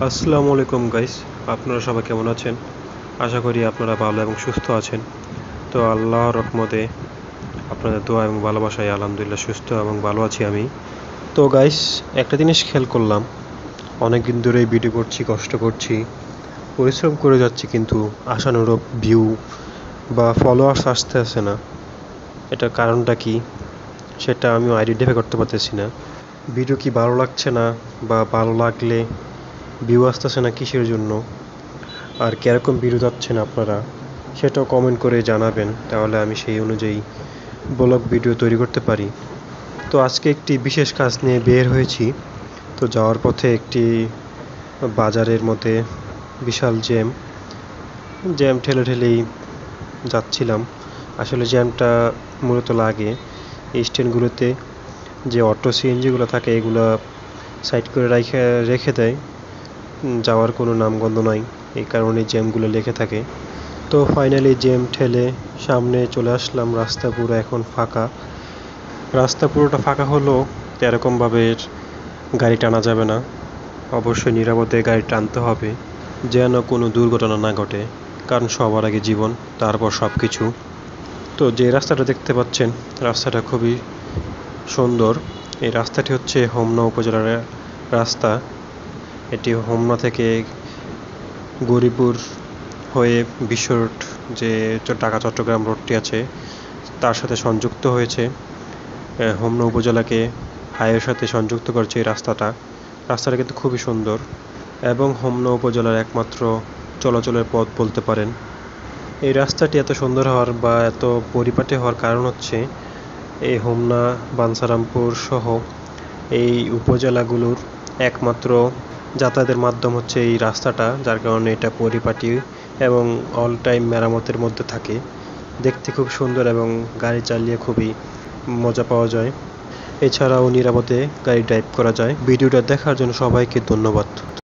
আসসালামু আলাইকুম গাইস, আপনারা সবাই কেমন আছেন? আশা করি আপনারা ভালো এবং সুস্থ আছেন। তো আল্লাহর রহমতে আপনাদের দোয়া এবং ভালোবাসায় আলহামদুলিল্লাহ সুস্থ এবং ভালো আছি আমি। তো গাইস, একটা জিনিস খেয়াল করলাম, অনেকদিন ধরেই ভিডিও করছি, কষ্ট করছি, পরিশ্রম করে যাচ্ছি, কিন্তু আশানুরূপ ভিউ বা ফলোয়ার্স আসতে না। এটার কারণটা কি সেটা আমি আইডেন্টিফাই করতে পারতেছি না। ভিডিও কি ভালো লাগছে না, বা ভালো লাগলে ভিউ আসতেছে না কিসের জন্য, আর কীরকম ভিডিও চাচ্ছেন আপনারা সেটাও কমেন্ট করে জানাবেন, তাহলে আমি সেই অনুযায়ী ব্লগ ভিডিও তৈরি করতে পারি। তো আজকে একটি বিশেষ কাজ নিয়ে বের হয়েছি। তো যাওয়ার পথে একটি বাজারের মধ্যে বিশাল জ্যাম ঠেলে ঠেলেই যাচ্ছিলাম। আসলে জ্যামটা মূলত লাগে এই স্ট্যান্ডগুলোতে, যে অটো সিএনজিগুলো থাকে এগুলো সাইড করে রেখে দেয়, যাওয়ার কোনো নামগন্ধ নাই, এই কারণে জ্যামগুলো লেগে থাকে। তো ফাইনালি জ্যাম ঠেলে সামনে চলে আসলাম। রাস্তা পুরো এখন ফাঁকা। রাস্তা পুরোটা ফাঁকা হলেও এরকমভাবে গাড়ি টানা যাবে না। অবশ্যই নিরাপদে গাড়ি টানতে হবে, যেন কোনো দুর্ঘটনা না ঘটে, কারণ সবার আগে জীবন, তারপর সব কিছু। তো যে রাস্তাটা দেখতে পাচ্ছেন, রাস্তাটা খুবই সুন্দর। এই রাস্তাটি হচ্ছে হোমনা উপজেলার রাস্তা। এটি হোমনা থেকে গরিপুর হয়ে বিশ্ব রোড, যে ঢাকা চট্টগ্রাম রোডটি আছে, তার সাথে সংযুক্ত হয়েছে। হোমনা উপজেলাকে হাইওয়ের সাথে সংযুক্ত করছে এই রাস্তাটা কিন্তু খুবই সুন্দর, এবং হোমনা উপজেলার একমাত্র চলাচলের পথ বলতে পারেন। এই রাস্তাটি এত সুন্দর হওয়ার বা এত পরিপাটি হওয়ার কারণ হচ্ছে এই হোমনা, বাঞ্ছারামপুর সহ এই উপজেলাগুলোর একমাত্র যাতায়াতের মাধ্যম হচ্ছে এই রাস্তাটা, যার কারণে এটা পরিপাটি এবং অল টাইম মেরামতের মধ্যে থাকে। দেখতে খুব সুন্দর এবং গাড়ি চালিয়ে খুবই মজা পাওয়া যায়। এছাড়াও নিরাপদে গাড়ি ড্রাইভ করা যায়। ভিডিওটা দেখার জন্য সবাইকে ধন্যবাদ।